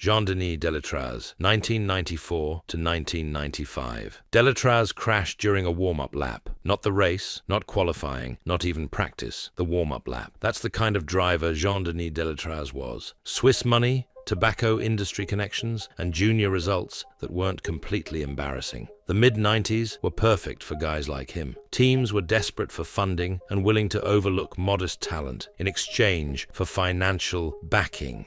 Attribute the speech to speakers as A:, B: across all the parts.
A: Jean-Denis Deletraz, 1994 to 1995. Deletraz crashed during a warm-up lap. Not the race, not qualifying, not even practice, the warm-up lap. That's the kind of driver Jean-Denis Deletraz was. Swiss money, tobacco industry connections, and junior results that weren't completely embarrassing. The mid-90s were perfect for guys like him. Teams were desperate for funding and willing to overlook modest talent in exchange for financial backing.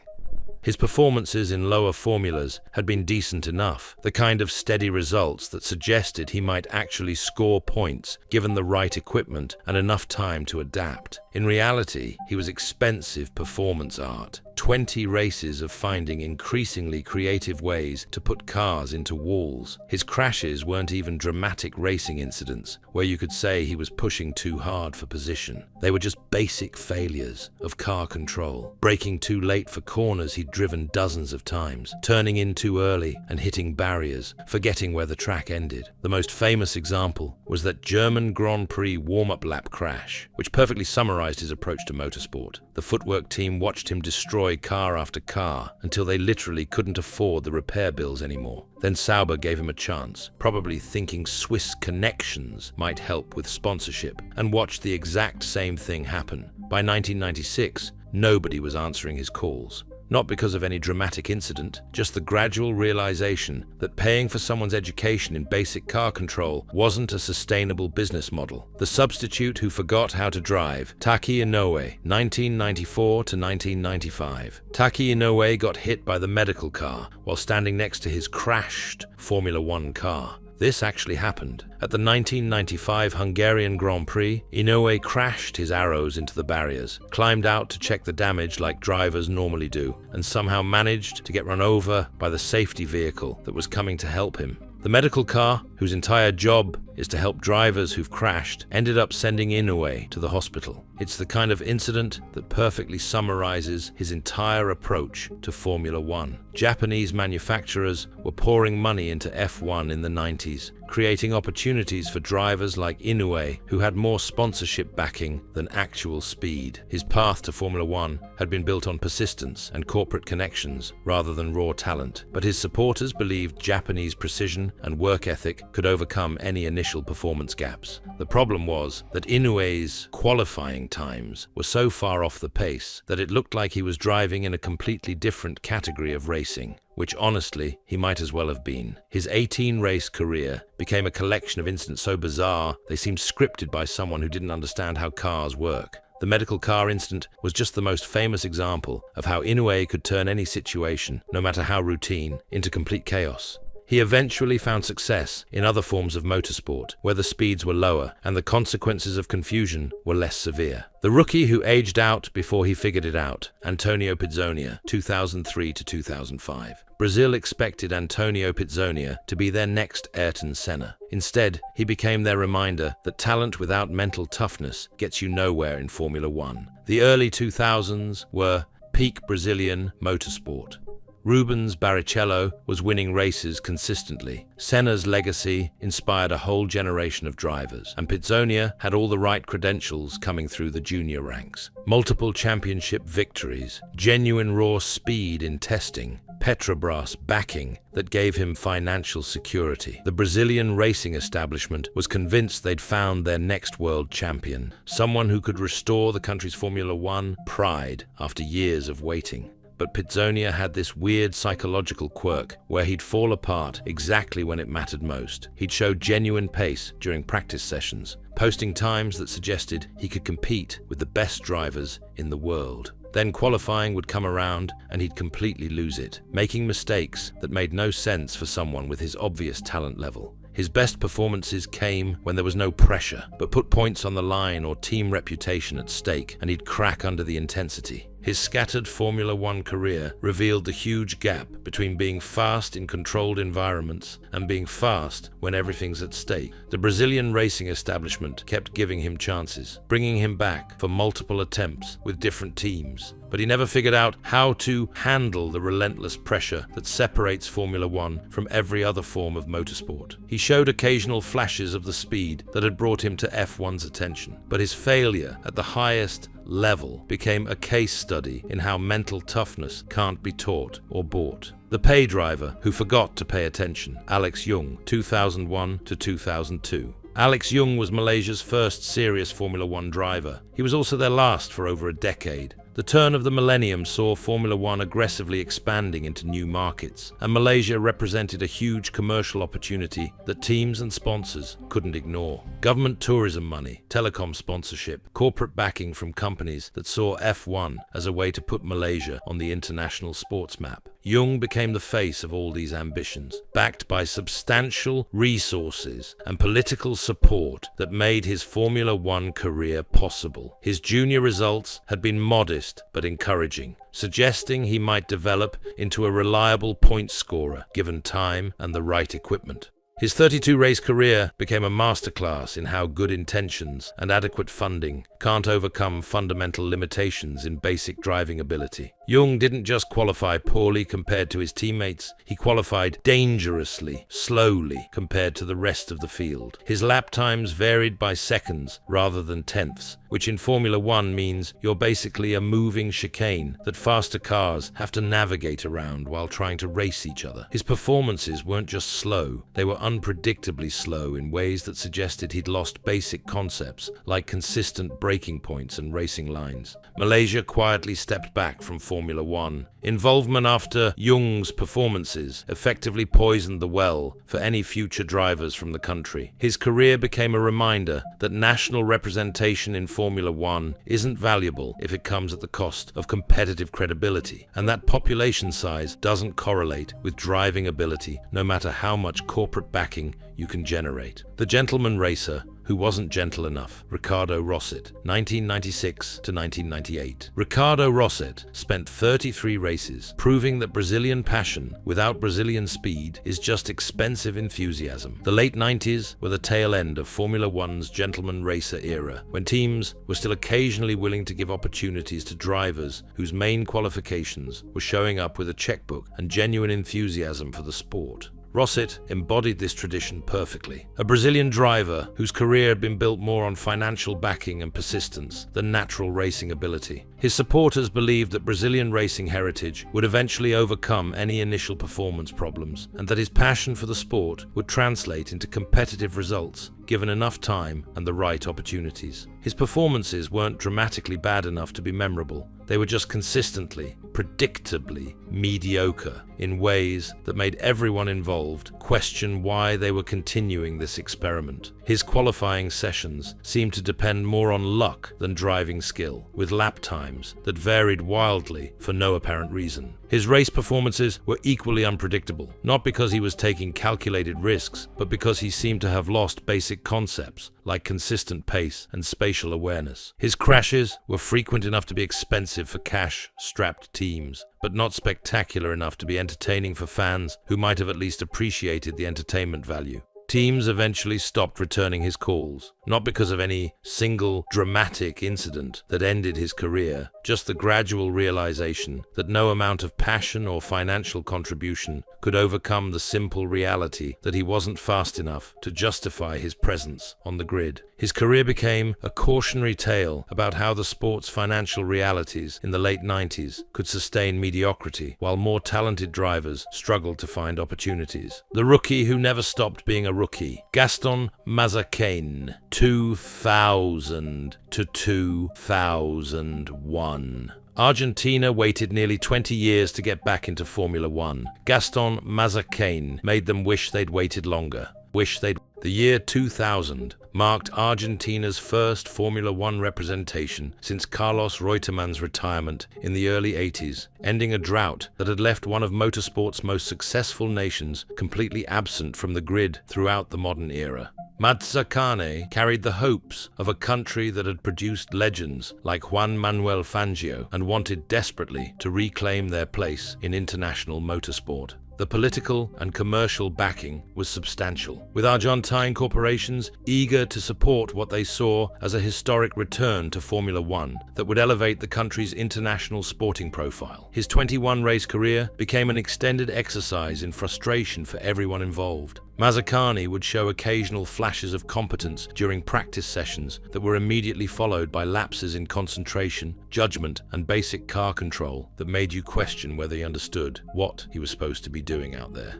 A: His performances in lower formulas had been decent enough, the kind of steady results that suggested he might actually score points given the right equipment and enough time to adapt. In reality, he was expensive performance art. 20 races of finding increasingly creative ways to put cars into walls. His crashes weren't even dramatic racing incidents where you could say he was pushing too hard for position. They were just basic failures of car control, braking too late for corners he'd driven dozens of times, turning in too early and hitting barriers, forgetting where the track ended. The most famous example was that German Grand Prix warm-up lap crash, which perfectly summarized his approach to motorsport. The footwork team watched him destroy car after car until they literally couldn't afford the repair bills anymore. Then Sauber gave him a chance, probably thinking Swiss connections might help with sponsorship, and watched the exact same thing happen. By 1996, nobody was answering his calls. Not because of any dramatic incident, just the gradual realization that paying for someone's education in basic car control wasn't a sustainable business model. The substitute who forgot how to drive, Taki Inoue, 1994 to 1995. Taki Inoue got hit by the medical car while standing next to his crashed Formula One car. This actually happened. At the 1995 Hungarian Grand Prix, Inoue crashed his arrows into the barriers, climbed out to check the damage like drivers normally do, and somehow managed to get run over by the safety vehicle that was coming to help him. The medical car, whose entire job is to help drivers who've crashed, ended up sending Inoue to the hospital. It's the kind of incident that perfectly summarizes his entire approach to Formula One. Japanese manufacturers were pouring money into F1 in the 90s, creating opportunities for drivers like Inoue who had more sponsorship backing than actual speed. His path to Formula One had been built on persistence and corporate connections rather than raw talent, but his supporters believed Japanese precision and work ethic could overcome any initial performance gaps. The problem was that Inoue's qualifying times were so far off the pace that it looked like he was driving in a completely different category of racing, which honestly he might as well have been. His 18-race career became a collection of incidents so bizarre they seemed scripted by someone who didn't understand how cars work. The medical car incident was just the most famous example of how Inoue could turn any situation, no matter how routine, into complete chaos. He eventually found success in other forms of motorsport, where the speeds were lower and the consequences of confusion were less severe. The rookie who aged out before he figured it out, Antonio Pizzonia, 2003 to 2005. Brazil expected Antonio Pizzonia to be their next Ayrton Senna. Instead, he became their reminder that talent without mental toughness gets you nowhere in Formula One. The early 2000s were peak Brazilian motorsport. Rubens Barrichello was winning races consistently. Senna's legacy inspired a whole generation of drivers, and Pizzonia had all the right credentials coming through the junior ranks. Multiple championship victories, genuine raw speed in testing, Petrobras backing that gave him financial security. The Brazilian racing establishment was convinced they'd found their next world champion, someone who could restore the country's Formula One pride after years of waiting. But Pizzonia had this weird psychological quirk where he'd fall apart exactly when it mattered most. He'd show genuine pace during practice sessions, posting times that suggested he could compete with the best drivers in the world. Then qualifying would come around and he'd completely lose it, making mistakes that made no sense for someone with his obvious talent level. His best performances came when there was no pressure, but put points on the line or team reputation at stake, and he'd crack under the intensity. His scattered Formula One career revealed the huge gap between being fast in controlled environments and being fast when everything's at stake. The Brazilian racing establishment kept giving him chances, bringing him back for multiple attempts with different teams, but he never figured out how to handle the relentless pressure that separates Formula One from every other form of motorsport. He showed occasional flashes of the speed that had brought him to F1's attention, but his failure at the highest level became a case study in how mental toughness can't be taught or bought. The pay driver who forgot to pay attention, Alex Yoong, 2001 to 2002. Alex Yoong was Malaysia's first serious Formula One driver. He was also their last for over a decade. The turn of the millennium saw Formula One aggressively expanding into new markets, and Malaysia represented a huge commercial opportunity that teams and sponsors couldn't ignore. Government tourism money, telecom sponsorship, corporate backing from companies that saw F1 as a way to put Malaysia on the international sports map. Yoong became the face of all these ambitions, backed by substantial resources and political support that made his Formula One career possible. His junior results had been modest but encouraging, suggesting he might develop into a reliable point scorer given time and the right equipment. His 32-race career became a masterclass in how good intentions and adequate funding can't overcome fundamental limitations in basic driving ability. Yoong didn't just qualify poorly compared to his teammates, he qualified dangerously, slowly compared to the rest of the field. His lap times varied by seconds rather than tenths, which in Formula One means you're basically a moving chicane that faster cars have to navigate around while trying to race each other. His performances weren't just slow, they were unpredictably slow in ways that suggested he'd lost basic concepts like consistent braking points and racing lines. Malaysia quietly stepped back from Formula One. Involvement after Yoong's performances effectively poisoned the well for any future drivers from the country. His career became a reminder that national representation in Formula One isn't valuable if it comes at the cost of competitive credibility, and that population size doesn't correlate with driving ability, no matter how much corporate backing you can generate. The gentleman racer who wasn't gentle enough, Ricardo Rosset, 1996 to 1998. Ricardo Rosset spent 33 races, proving that Brazilian passion without Brazilian speed is just expensive enthusiasm. The late 90s were the tail end of Formula One's gentleman racer era, when teams were still occasionally willing to give opportunities to drivers whose main qualifications were showing up with a checkbook and genuine enthusiasm for the sport. Rosset embodied this tradition perfectly. A Brazilian driver whose career had been built more on financial backing and persistence than natural racing ability. His supporters believed that Brazilian racing heritage would eventually overcome any initial performance problems, and that his passion for the sport would translate into competitive results given enough time and the right opportunities. His performances weren't dramatically bad enough to be memorable. They were just consistently, predictably mediocre in ways that made everyone involved question why they were continuing this experiment. His qualifying sessions seemed to depend more on luck than driving skill, with lap times that varied wildly for no apparent reason. His race performances were equally unpredictable, not because he was taking calculated risks, but because he seemed to have lost basic concepts like consistent pace and spatial awareness. His crashes were frequent enough to be expensive for cash-strapped teams, but not spectacular enough to be entertaining for fans who might have at least appreciated the entertainment value. Teams eventually stopped returning his calls, not because of any single dramatic incident that ended his career, just the gradual realization that no amount of passion or financial contribution could overcome the simple reality that he wasn't fast enough to justify his presence on the grid. His career became a cautionary tale about how the sport's financial realities in the late 90s could sustain mediocrity, while more talented drivers struggled to find opportunities. The rookie who never stopped being a rookie, Gaston Mazzacane, 2000 to 2001. Argentina waited nearly 20 years to get back into Formula One. Gaston Mazzacane made them wish they'd waited longer. The year 2000 marked Argentina's first Formula One representation since Carlos Reutemann's retirement in the early 80s, ending a drought that had left one of motorsport's most successful nations completely absent from the grid throughout the modern era. Mazzacane carried the hopes of a country that had produced legends like Juan Manuel Fangio and wanted desperately to reclaim their place in international motorsport. The political and commercial backing was substantial, with Argentine corporations eager to support what they saw as a historic return to Formula One that would elevate the country's international sporting profile. His 21-race career became an extended exercise in frustration for everyone involved. Mazzacane would show occasional flashes of competence during practice sessions that were immediately followed by lapses in concentration, judgment, and basic car control that made you question whether he understood what he was supposed to be doing out there.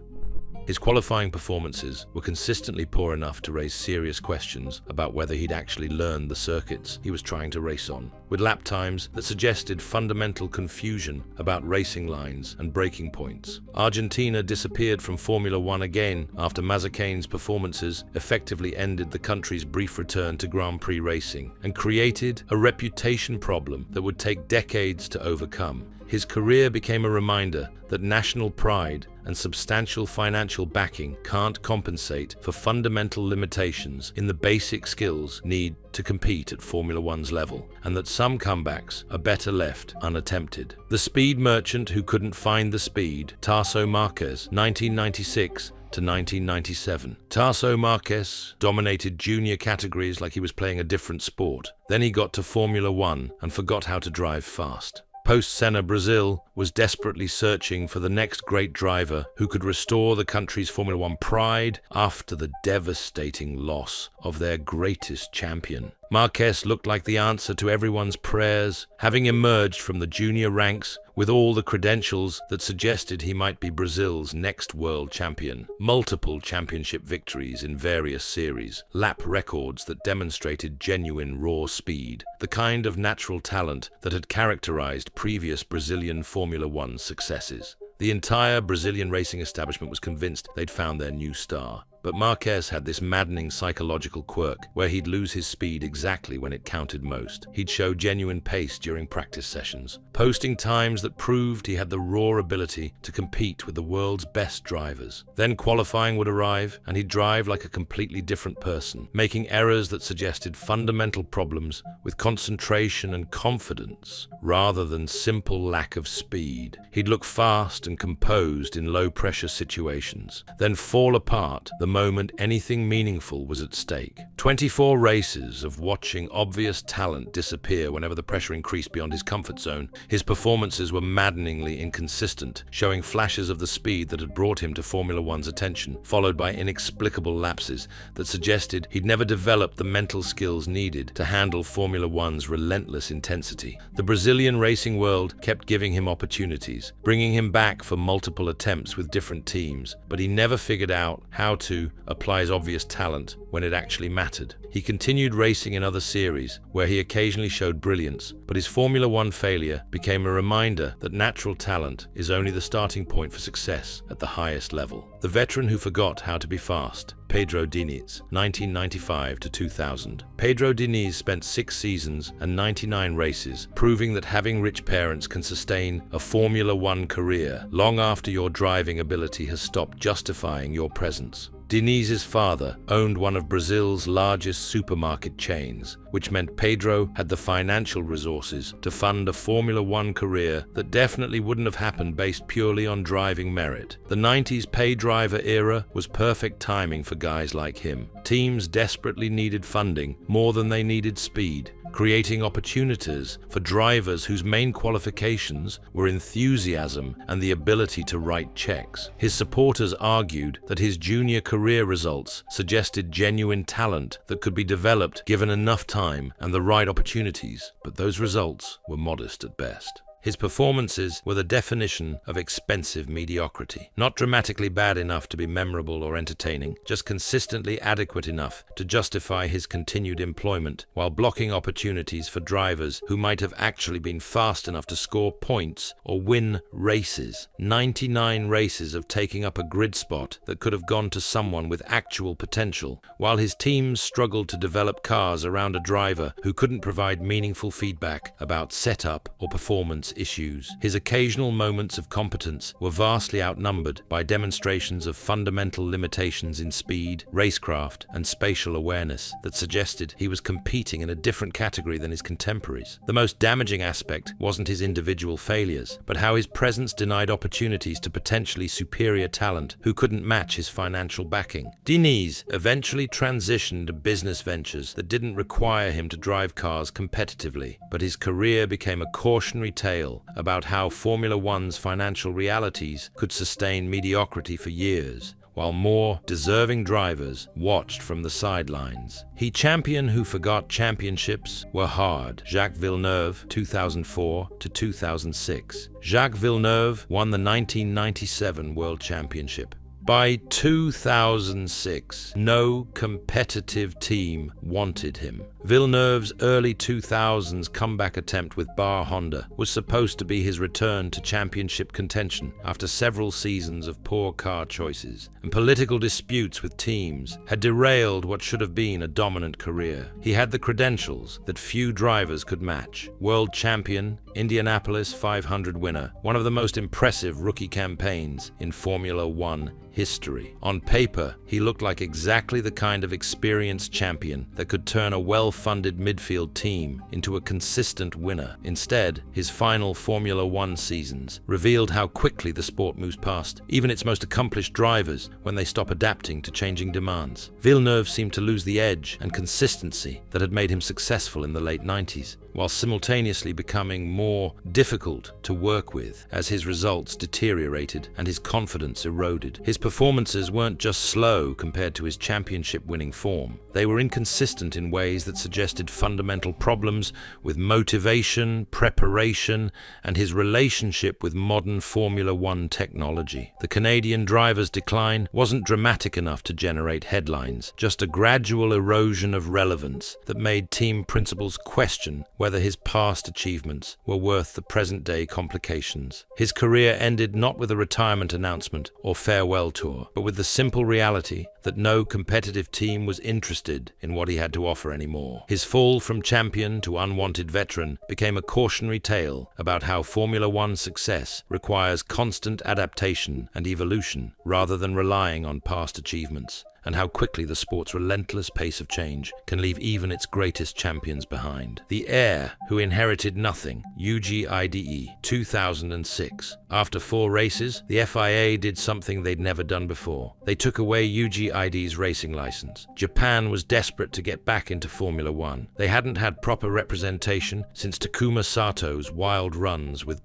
A: His qualifying performances were consistently poor enough to raise serious questions about whether he'd actually learned the circuits he was trying to race on, with lap times that suggested fundamental confusion about racing lines and braking points. Argentina disappeared from Formula One again after Mazzacane's performances effectively ended the country's brief return to Grand Prix racing and created a reputation problem that would take decades to overcome. His career became a reminder that national pride and substantial financial backing can't compensate for fundamental limitations in the basic skills needed to compete at Formula One's level, and that some comebacks are better left unattempted. The speed merchant who couldn't find the speed, Tarso Marques, 1996 to 1997. Tarso Marques dominated junior categories like he was playing a different sport. Then he got to Formula One and forgot how to drive fast. Post-Senna, Brazil was desperately searching for the next great driver who could restore the country's Formula One pride after the devastating loss of their greatest champion. Marques looked like the answer to everyone's prayers, having emerged from the junior ranks with all the credentials that suggested he might be Brazil's next world champion. Multiple championship victories in various series, lap records that demonstrated genuine raw speed, the kind of natural talent that had characterized previous Brazilian Formula One successes. The entire Brazilian racing establishment was convinced they'd found their new star. But Marques had this maddening psychological quirk where he'd lose his speed exactly when it counted most. He'd show genuine pace during practice sessions, posting times that proved he had the raw ability to compete with the world's best drivers. Then qualifying would arrive, and he'd drive like a completely different person, making errors that suggested fundamental problems with concentration and confidence, rather than simple lack of speed. He'd look fast and composed in low-pressure situations, then fall apart the moment anything meaningful was at stake. 24 races of watching obvious talent disappear whenever the pressure increased beyond his comfort zone. His performances were maddeningly inconsistent, showing flashes of the speed that had brought him to Formula One's attention, followed by inexplicable lapses that suggested he'd never developed the mental skills needed to handle Formula One's relentless intensity. The Brazilian racing world kept giving him opportunities, bringing him back for multiple attempts with different teams, but he never figured out how to apply his obvious talent when it actually mattered. He continued racing in other series, where he occasionally showed brilliance, but his Formula One failure became a reminder that natural talent is only the starting point for success at the highest level. The veteran who forgot how to be fast, Pedro Diniz, 1995 to 2000. Pedro Diniz spent 6 seasons and 99 races, proving that having rich parents can sustain a Formula One career long after your driving ability has stopped justifying your presence. Diniz's father owned one of Brazil's largest supermarket chains, which meant Pedro had the financial resources to fund a Formula One career that definitely wouldn't have happened based purely on driving merit. The 90s pay driver era was perfect timing for guys like him. Teams desperately needed funding more than they needed speed, creating opportunities for drivers whose main qualifications were enthusiasm and the ability to write checks. His supporters argued that his junior career results suggested genuine talent that could be developed given enough time and the right opportunities, but those results were modest at best. His performances were the definition of expensive mediocrity. Not dramatically bad enough to be memorable or entertaining, just consistently adequate enough to justify his continued employment, while blocking opportunities for drivers who might have actually been fast enough to score points or win races. 99 races of taking up a grid spot that could have gone to someone with actual potential, while his teams struggled to develop cars around a driver who couldn't provide meaningful feedback about setup or performance performance issues. His occasional moments of competence were vastly outnumbered by demonstrations of fundamental limitations in speed, racecraft, and spatial awareness that suggested he was competing in a different category than his contemporaries. The most damaging aspect wasn't his individual failures, but how his presence denied opportunities to potentially superior talent who couldn't match his financial backing. Diniz eventually transitioned to business ventures that didn't require him to drive cars competitively, but his career became a cautionary tale about how Formula One's financial realities could sustain mediocrity for years, while more deserving drivers watched from the sidelines. He champion who forgot championships were hard. Jacques Villeneuve, 2004 to 2006. Jacques Villeneuve won the 1997 World Championship. By 2006, no competitive team wanted him. Villeneuve's early 2000s comeback attempt with Honda was supposed to be his return to championship contention after several seasons of poor car choices, and political disputes with teams had derailed what should have been a dominant career. He had the credentials that few drivers could match. World champion, Indianapolis 500 winner, one of the most impressive rookie campaigns in Formula One history. On paper, he looked like exactly the kind of experienced champion that could turn a well-funded midfield team into a consistent winner. Instead, his final Formula One seasons revealed how quickly the sport moves past even its most accomplished drivers when they stop adapting to changing demands. Villeneuve seemed to lose the edge and consistency that had made him successful in the late 90s, while simultaneously becoming more difficult to work with as his results deteriorated and his confidence eroded. His performances weren't just slow compared to his championship-winning form. They were inconsistent in ways that suggested fundamental problems with motivation, preparation, and his relationship with modern Formula One technology. The Canadian driver's decline wasn't dramatic enough to generate headlines, just a gradual erosion of relevance that made team principals question whether his past achievements were worth the present-day complications. His career ended not with a retirement announcement or farewell tour, but with the simple reality that no competitive team was interested in what he had to offer anymore. His fall from champion to unwanted veteran became a cautionary tale about how Formula One success requires constant adaptation and evolution rather than relying on past achievements, and how quickly the sport's relentless pace of change can leave even its greatest champions behind. The heir who inherited nothing, Yuji Ide, 2006. After 4 races, the FIA did something they'd never done before. They took away Yuji Ide's racing license. Japan was desperate to get back into Formula One. They hadn't had proper representation since Takuma Sato's wild runs with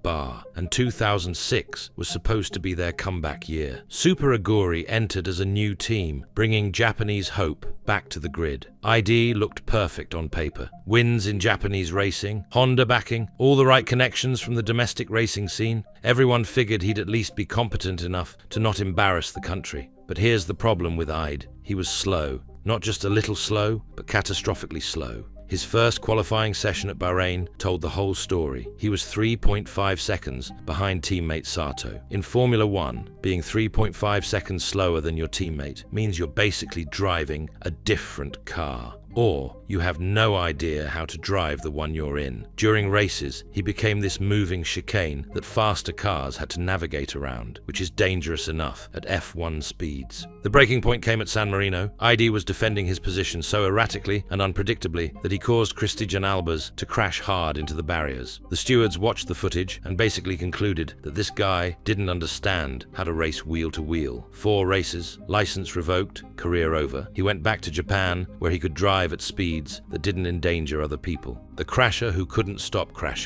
A: and 2006 was supposed to be their comeback year. Super Aguri entered as a new team, bringing Japanese hope back to the grid. ID looked perfect on paper. Wins in Japanese racing, Honda backing, all the right connections from the domestic racing scene. Everyone figured he'd at least be competent enough to not embarrass the country. But here's the problem with Ide. He was slow. Not just a little slow, but catastrophically slow. His first qualifying session at Bahrain told the whole story. He was 3.5 seconds behind teammate Sato. In Formula One, being 3.5 seconds slower than your teammate means you're basically driving a different car, or you have no idea how to drive the one you're in. During races, he became this moving chicane that faster cars had to navigate around, which is dangerous enough at F1 speeds. The breaking point came at San Marino. ID was defending his position so erratically and unpredictably that he caused Cristian Albers to crash hard into the barriers. The stewards watched the footage and basically concluded that this guy didn't understand how to race wheel to wheel. 4 races, license revoked, career over. He went back to Japan, where he could drive at speeds that didn't endanger other people. The crasher who couldn't stop crashing.